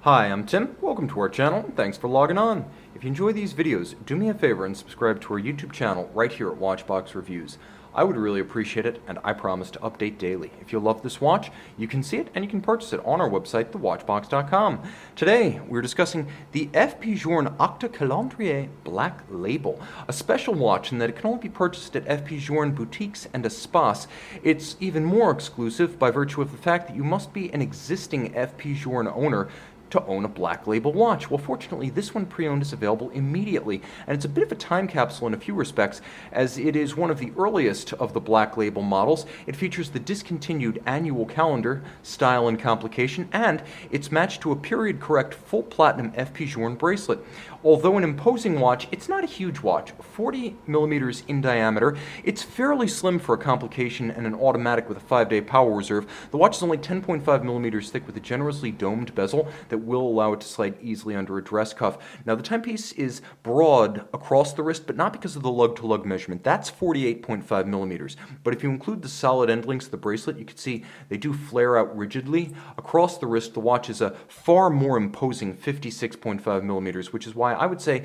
Hi, I'm Tim. Welcome to our channel, and thanks for logging on. If you enjoy these videos, do me a favor and subscribe to our YouTube channel right here at Watchbox Reviews. I would really appreciate it, and I promise to update daily. If you love this watch, you can see it and you can purchase it on our website, thewatchbox.com. Today, we're discussing the FP Journe Octa Calendrier Black Label, a special watch in that it can only be purchased at FP Journe boutiques and espaces. It's even more exclusive by virtue of the fact that you must be an existing FP Journe owner to own a Black Label watch. Well, fortunately, this one pre-owned is available immediately, and it's a bit of a time capsule in a few respects, as it is one of the earliest of the Black Label models. It features the discontinued annual calendar, style and complication, and it's matched to a period-correct full platinum FP Journe bracelet. Although an imposing watch, it's not a huge watch, 40 millimeters in diameter. It's fairly slim for a complication and an automatic with a 5-day power reserve. The watch is only 10.5 millimeters thick with a generously domed bezel that will allow it to slide easily under a dress cuff. Now, the timepiece is broad across the wrist, but not because of the lug-to-lug measurement. That's 48.5 millimeters. But if you include the solid end links of the bracelet, you can see they do flare out rigidly. Across the wrist, the watch is a far more imposing 56.5 millimeters, which is why I would say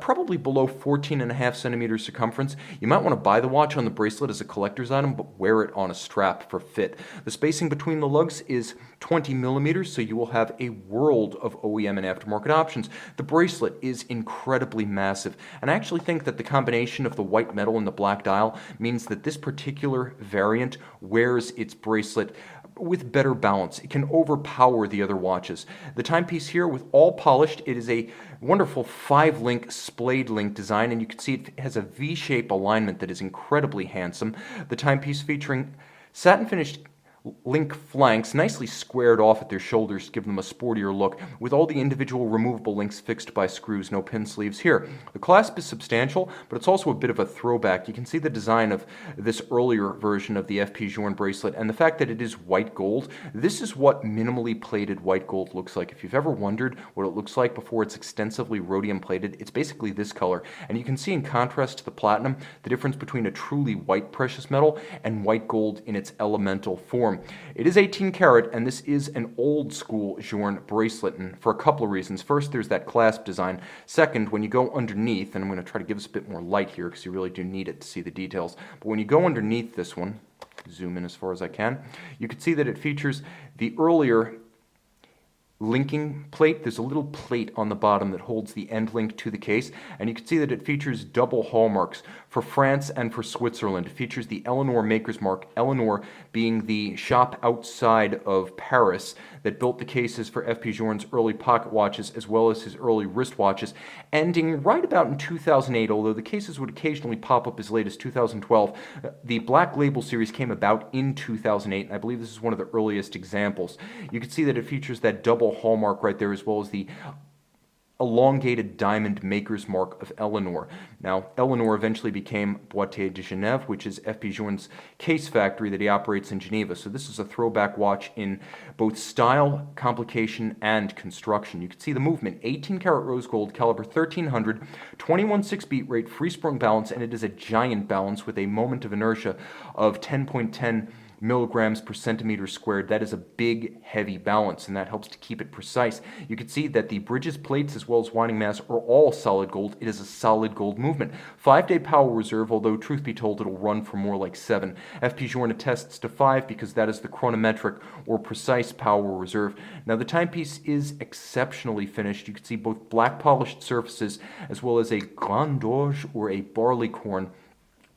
probably below 14.5 centimeters circumference. You might want to buy the watch on the bracelet as a collector's item, but wear it on a strap for fit. The spacing between the lugs is 20 millimeters, so you will have a world of OEM and aftermarket options. The bracelet is incredibly massive, and I actually think that the combination of the white metal and the black dial means that this particular variant wears its bracelet with better balance. It can overpower the other watches. The timepiece here, with all polished, it is a wonderful 5-link splayed link design, and you can see it has a V-shape alignment that is incredibly handsome. The timepiece featuring satin finished link flanks nicely squared off at their shoulders to give them a sportier look, with all the individual removable links fixed by screws, no pin sleeves here. The clasp is substantial, but it's also a bit of a throwback. You can see the design of this earlier version of the FP Journe bracelet, and the fact that it is white gold. This is what minimally plated white gold looks like. If you've ever wondered what it looks like before it's extensively rhodium plated, it's basically this color. And you can see, in contrast to the platinum, the difference between a truly white precious metal and white gold in its elemental form. It is 18 karat, and this is an old school Journe bracelet, and for a couple of reasons. First, there's that clasp design. Second, when you go underneath, and I'm going to try to give us a bit more light here because you really do need it to see the details, but when you go underneath this one, zoom in as far as I can, you can see that it features the earlier linking plate. There's a little plate on the bottom that holds the end link to the case, and you can see that it features double hallmarks for France and for Switzerland. It features the Eleanor maker's mark, Eleanor being the shop outside of Paris that built the cases for FP Journe's early pocket watches as well as his early wristwatches, ending right about in 2008, although the cases would occasionally pop up as late as 2012. The Black Label series came about in 2008, and I believe this is one of the earliest examples. You can see that it features that double hallmark right there, as well as the elongated diamond maker's mark of Eleanor. Now, Eleanor eventually became Boîtier de Genève, which is FP Journe's case factory that he operates in Geneva. So this is a throwback watch in both style, complication, and construction. You can see the movement, 18 karat rose gold, caliber 1300, 21/6 beat rate, free sprung balance, and it is a giant balance with a moment of inertia of 10.10 milligrams per centimeter squared. That is a big, heavy balance, and that helps to keep it precise. You can see that the bridges, plates, as well as winding mass are all solid gold. It is a solid gold movement. 5-day power reserve, although truth be told, it'll run for more like 7. FP Journe attests to 5 because that is the chronometric or precise power reserve. Now, the timepiece is exceptionally finished. You can see both black polished surfaces as well as a grand orge or a barleycorn,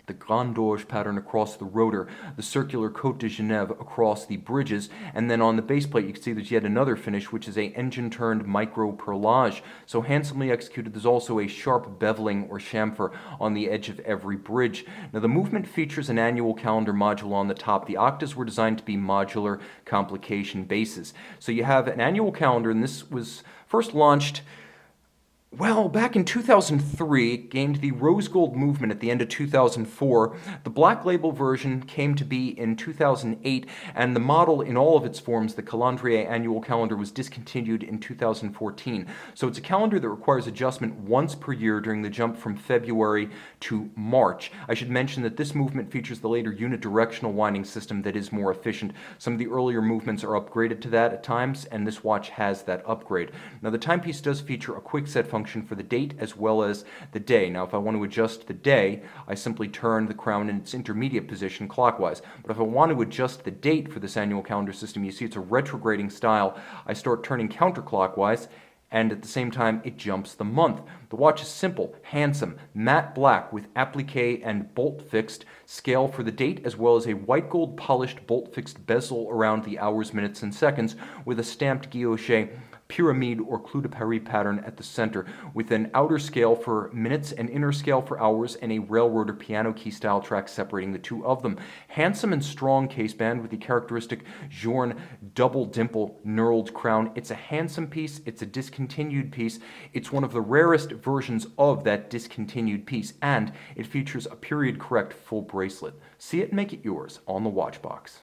the Grand Orge pattern across the rotor, the circular Côte de Genève across the bridges, and then on the base plate you can see there's yet another finish, which is a engine-turned micro perlage. So handsomely executed. There's also a sharp beveling or chamfer on the edge of every bridge. Now, the movement features an annual calendar module on the top. The octas were designed to be modular complication bases. So you have an annual calendar, and this was first launched Well, back in 2003, it gained the rose gold movement at the end of 2004. The black label version came to be in 2008, and the model in all of its forms, the Calendrier annual calendar, was discontinued in 2014. So it's a calendar that requires adjustment once per year during the jump from February to March. I should mention that this movement features the later unidirectional winding system that is more efficient. Some of the earlier movements are upgraded to that at times, and this watch has that upgrade. Now, the timepiece does feature a quick set function for the date as well as the day. Now, if I want to adjust the day, I simply turn the crown in its intermediate position clockwise. But if I want to adjust the date for this annual calendar system, you see it's a retrograding style. I start turning counterclockwise, and at the same time, it jumps the month. The watch is simple, handsome, matte black with applique and bolt-fixed scale for the date, as well as a white gold polished bolt-fixed bezel around the hours, minutes, and seconds with a stamped guilloche pyramide or clou de Paris pattern at the center, with an outer scale for minutes and inner scale for hours, and a railroad or piano key style track separating the two of them. Handsome and strong caseband with the characteristic Journe double dimple knurled crown. It's a handsome piece, it's a discontinued piece, it's one of the rarest versions of that discontinued piece, and it features a period correct full bracelet. See it and make it yours on the Watchbox.